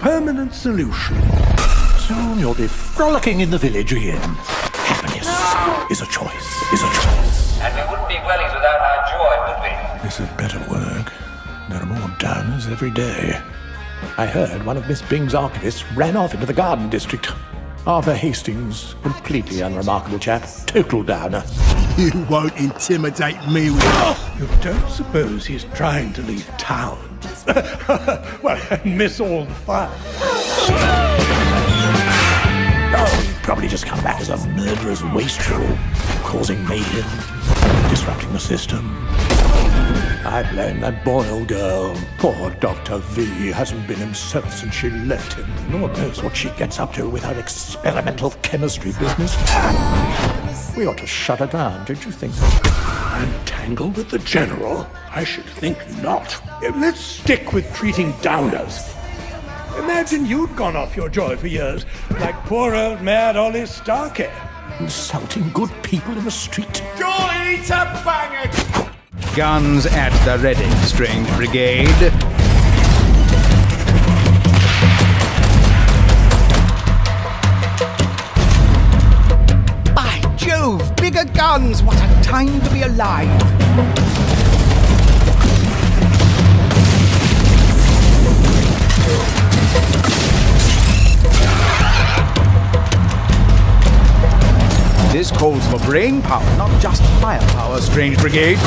permanent solution. Soon you'll be frolicking in the village again. Happiness is a choice, And we wouldn't be wellies without our joy, would we? This had better work. There are more downers every day. I heard one of Miss Bing's archivists ran off into the Garden District. Arthur Hastings, completely unremarkable chap, total downer. You won't intimidate me with... You don't suppose he's trying to leave town? Well, and miss all the fun. Oh, he'd probably just come back as a murderous wastrel, causing mayhem, disrupting the system. I blame that Boyle girl. Poor Dr. V hasn't been himself since she left him. Lord knows what she gets up to with her experimental chemistry business. We ought to shut her down, don't you think? I'm tangled with the General? I should think not. Let's stick with treating downers. Imagine you'd gone off your joy for years, like poor old mad Ollie Starkey. Insulting good people in the street. Joy needs a bang it! Guns at the ready, Strange Brigade. By Jove, bigger guns! What a time to be alive! This calls for brain power, not just firepower, Strange Brigade.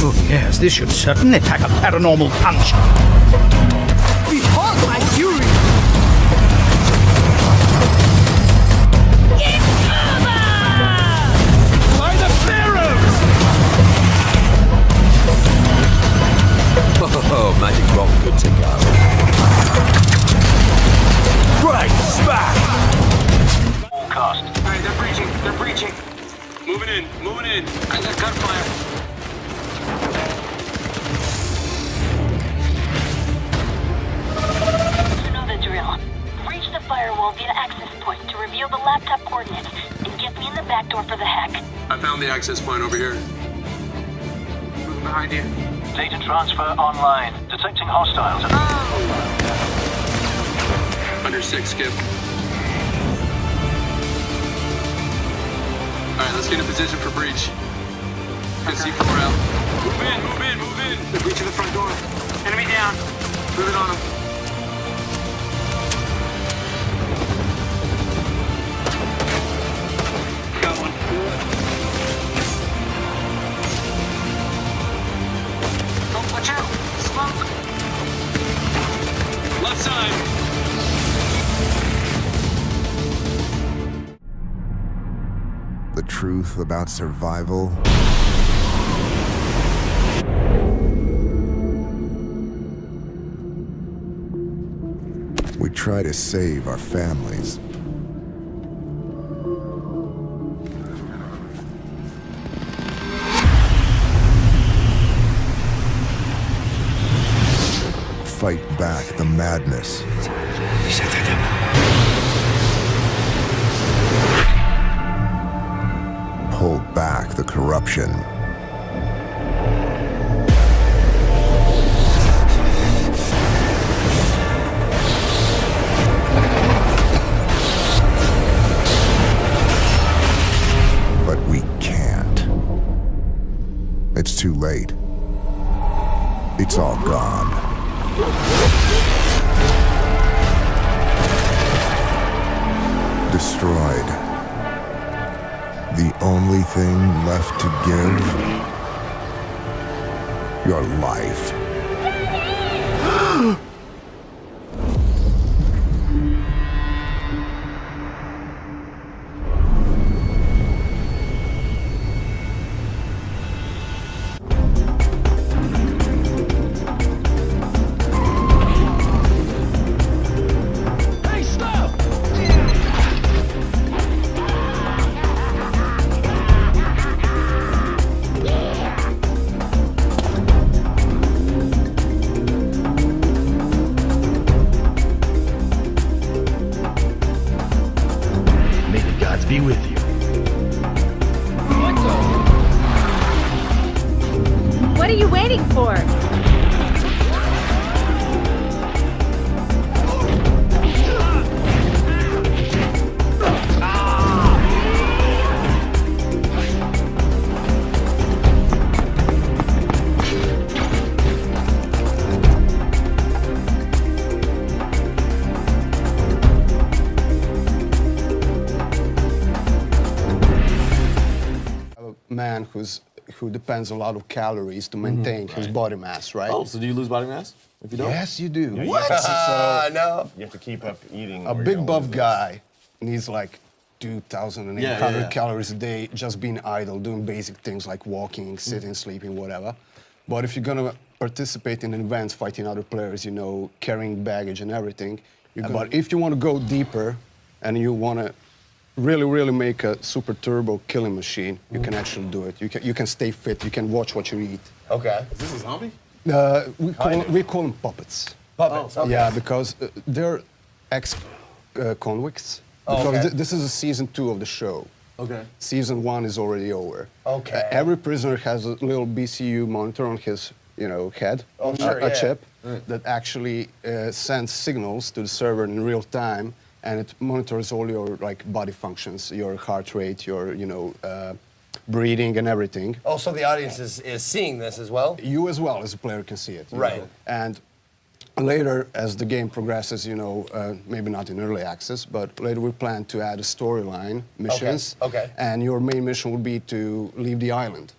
Oh yes, this should certainly pack a paranormal punch. Behold my fury! It's over! By the pharaohs! Oh, magic rock, good to go. Right, smack! All cast. Hey, they're breaching. Moving in. I got gunfire. Reach the firewall via access point to reveal the laptop coordinates and get me in the back door for the hack. I found the access point over here. Moving behind you. Data transfer online. Detecting hostiles. Under 6, Skip. Alright, let's get in position for breach. Good C4 out. Move in. They're breaching the front door. Enemy down. Moving on them. Got one. Oh, watch out! Smoke! Left side. The truth about survival. We try to save our families. Fight back the madness. Hold back the corruption. But we can't. It's too late. It's all gone. Destroyed. The only thing left to give? Your life. are you waiting for? Man who depends a lot of calories to maintain his body mass, right? Oh, so do you lose body mass if you don't? Yes, you do. Yeah, What? no. You have to keep up eating. A or big you'll buff lose this. guy needs like 2,800 Yeah. calories a day just being idle, doing basic things like walking, sitting, sleeping, whatever. But if you're gonna participate in events, fighting other players, you know, carrying baggage and everything, but if you want to go deeper and you want to really make a super turbo killing machine, you can actually do it. You can stay fit. You can watch what you eat. Okay. Is this a zombie? We call them puppets. Puppets. Okay. Yeah, because they're ex-convicts. Because this is season 2 of the show. Okay. Season 1 is already over. Okay. Every prisoner has a little BCU monitor on his, head, Oh, sure, a yeah. chip that actually sends signals to the server in real time, and it monitors all your body functions, your heart rate, your breathing and everything. Oh, so the audience is seeing this as well? You as well as a player can see it. you Right. know. And later, as the game progresses, maybe not in early access, but later we plan to add a storyline, missions. Okay. And your main mission will be to leave the island.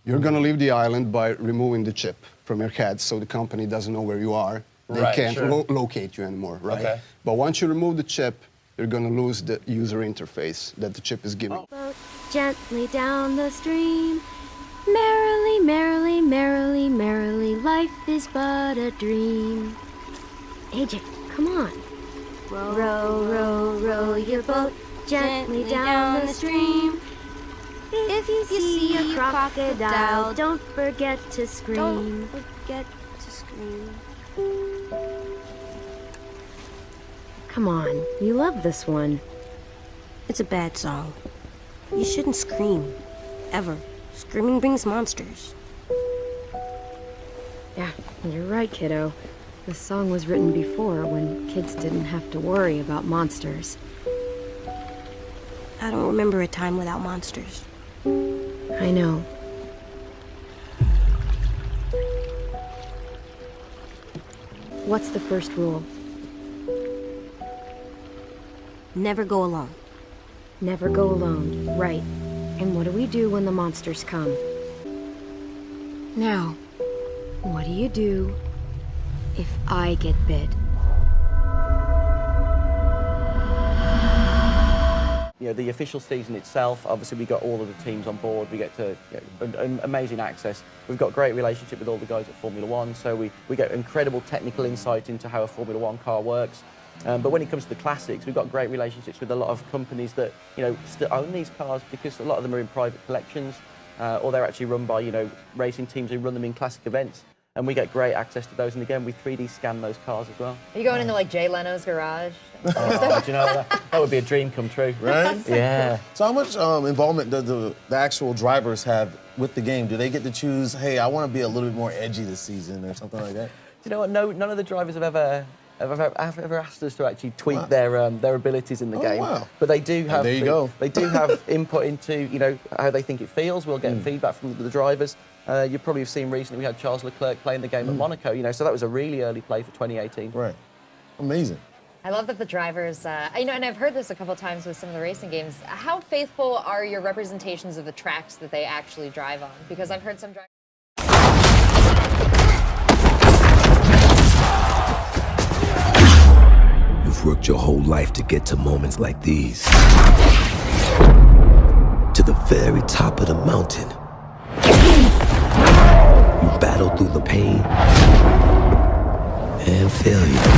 You're gonna leave the island by removing the chip from your head, so the company doesn't know where you are. They Right, can't sure. locate you anymore, right? Okay. But once you remove the chip, you're gonna lose the user interface that the chip is giving. Boat gently down the stream. Merrily, merrily, merrily, merrily, life is but a dream. AJ, come on. Row, row, row your boat gently down the stream. If you see a crocodile, don't forget to scream. Don't forget to scream. Come on, you love this one. It's a bad song. You shouldn't scream. Ever. Screaming brings monsters. Yeah, you're right, kiddo. This song was written before, when kids didn't have to worry about monsters. I don't remember a time without monsters. I know. What's the first rule? Never go alone. Never go alone, right. And what do we do when the monsters come? Now, what do you do if I get bit? The official season itself, obviously we got all of the teams on board, we get to amazing access. We've got great relationship with all the guys at Formula One, so we get incredible technical insight into how a Formula One car works. But when it comes to the classics, we've got great relationships with a lot of companies that still own these cars, because a lot of them are in private collections, or they're actually run by racing teams who run them in classic events. And we get great access to those, and again, we 3D scan those cars as well. Are you going into like Jay Leno's garage? Oh, do you know that would be a dream come true. Right? Yeah. So how much involvement do the actual drivers have with the game? Do they get to choose, hey, I want to be a little bit more edgy this season or something like that? Do you know what? No, none of the drivers have ever asked us to actually tweak their abilities in the game. Wow. But they do have. There you go. They do have input into how they think it feels. We'll get feedback from the drivers. You probably have seen recently we had Charles Leclerc playing the game at Monaco. So that was a really early play for 2018. Right. Amazing. I love that the drivers, and I've heard this a couple times with some of the racing games. How faithful are your representations of the tracks that they actually drive on? Because I've heard some drivers. You've worked your whole life to get to moments like these. To the very top of the mountain. You battle through the pain and failure.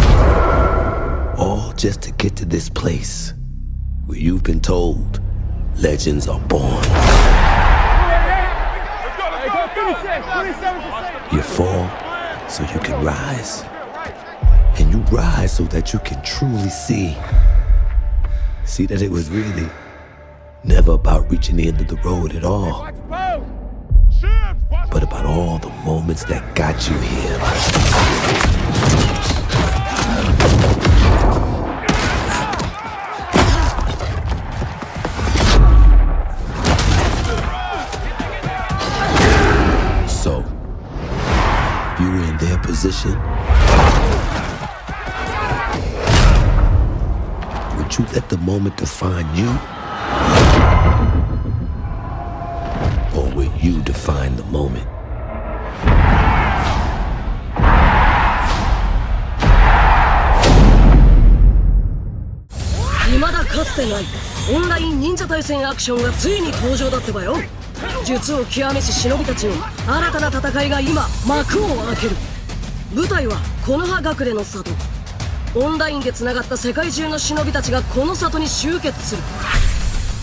All just to get to this place where you've been told legends are born. You fall so you can rise. And you rise so that you can truly see that it was really never about reaching the end of the road at all, but about all the moments that got you here. So, if you were in their position, would you let the moment define you? Or will you define the moment? 未だかつてないオンライン忍者対戦アクションがついに登場だってばよ。術を極めし忍びたちの新たな戦いが今幕を開ける。舞台は木の葉隠れの里。オンラインでつながった世界中の忍びたちがこの里に集結する。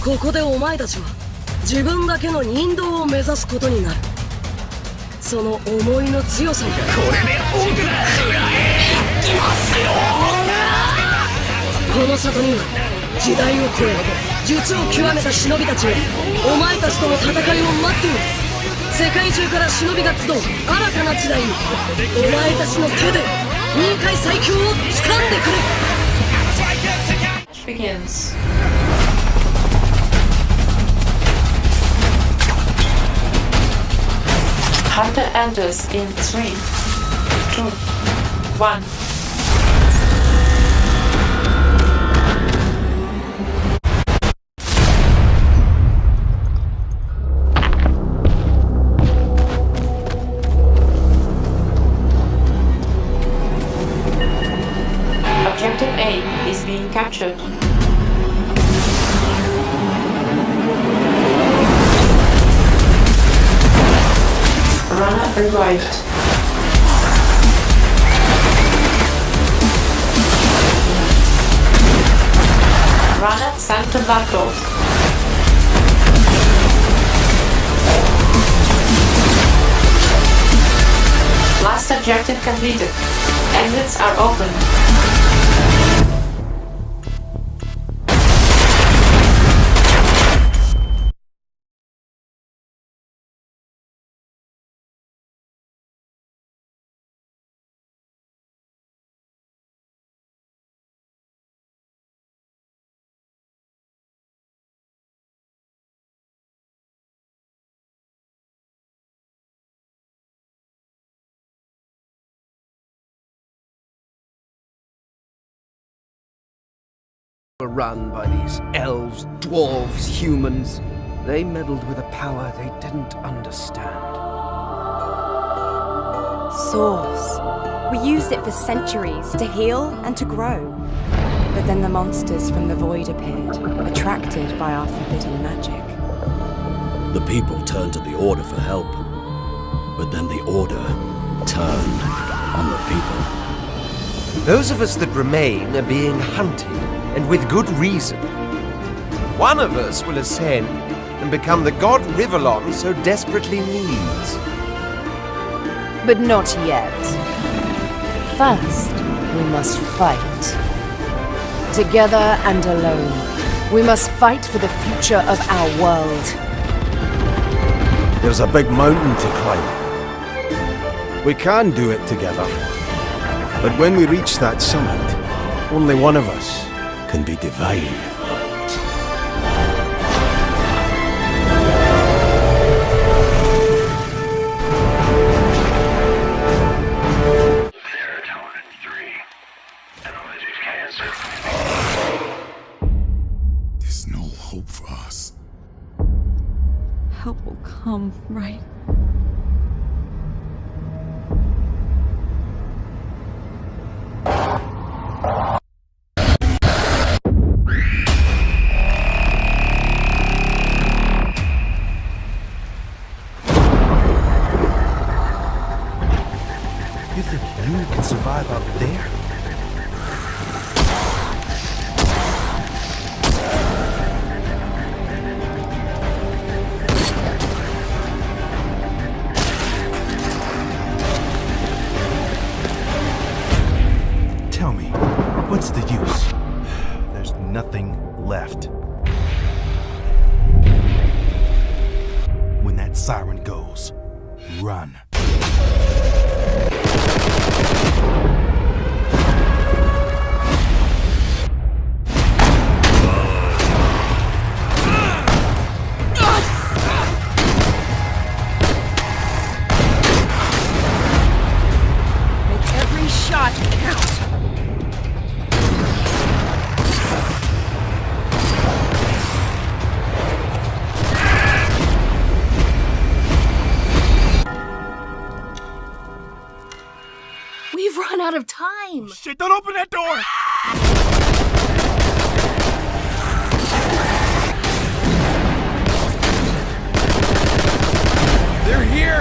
ここでお前たちは自分だけの忍道を目指すことになる。その思いの強さにこれで僕が食らえいきますよ。この里には時代を超え術を極めた忍びたちがお前たちとの戦いを待っている。世界中から忍びが集う新たな時代にお前たちの手で臨海最強を掴んでくれ。Begins. Hunter enters in 3, 2, 1. Objective A is being captured. Runner revived. Runner sent to battle. Last objective completed. Exits are open. Were run by these elves, dwarves, humans. They meddled with a power they didn't understand. Source. We used it for centuries to heal and to grow. But then the monsters from the void appeared, attracted by our forbidden magic. The people turned to the Order for help, but then the Order turned on the people. Those of us that remain are being hunted, and with good reason. One of us will ascend and become the god Rivellon so desperately needs. But not yet. First, we must fight. Together and alone, we must fight for the future of our world. There's a big mountain to climb. We can do it together. But when we reach that summit, only one of us can be divine. There's no hope for us. Help will come, right? You think you can survive up there? Tell me, what's the use? There's nothing left. When that siren goes, Run. Make every shot count. We've run out of time. Shit, don't open that door! They're here!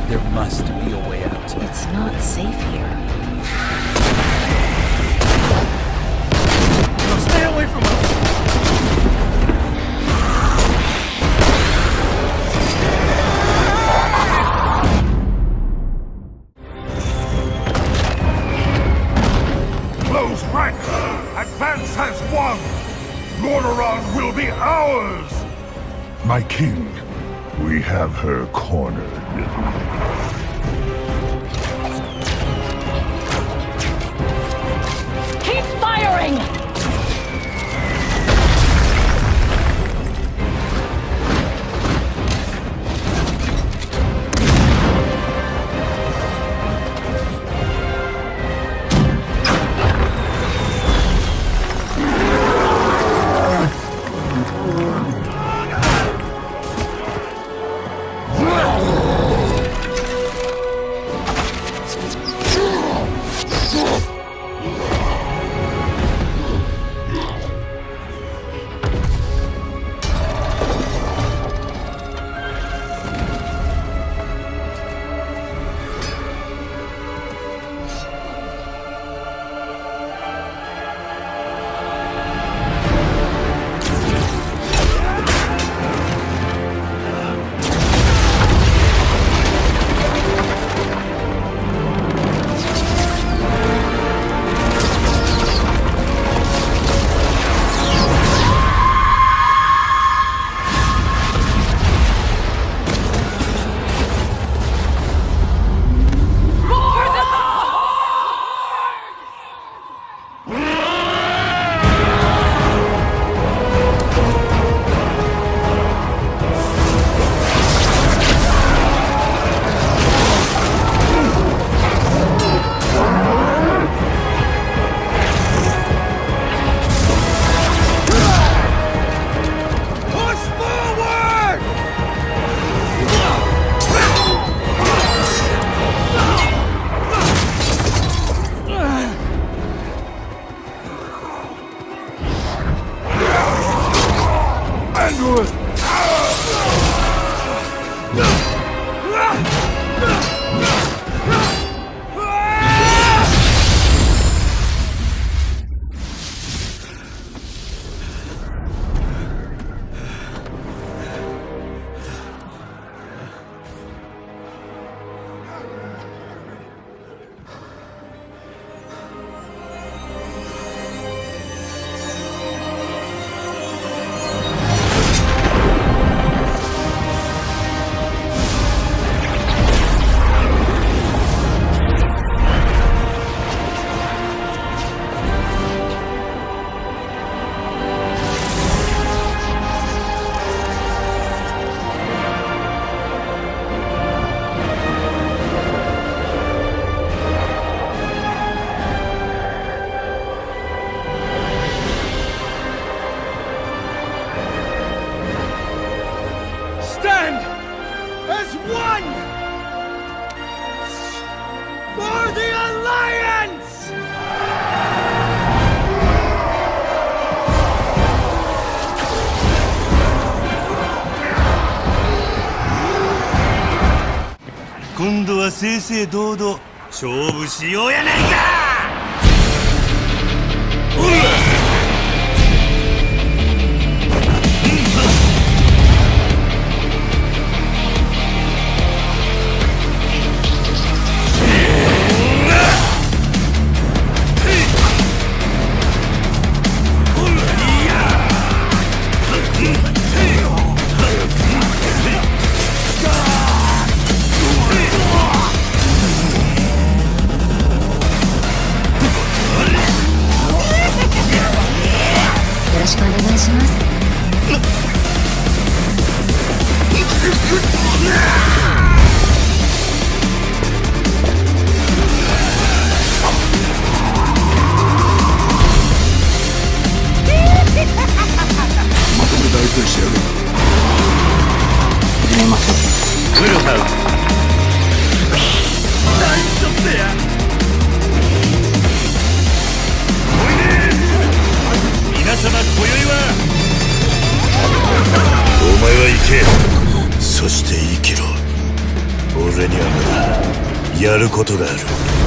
There must be a way out. It's not safe here. No, stay away from us! Close rank! Advance has won! Lordaeron will be ours! My king, we have her cornered. Keep firing!今度は正々堂々勝負しようやないか。めましょう。ウルハウス皆様今宵はお前は行け、そして生きろ。俺にはまだやることがある。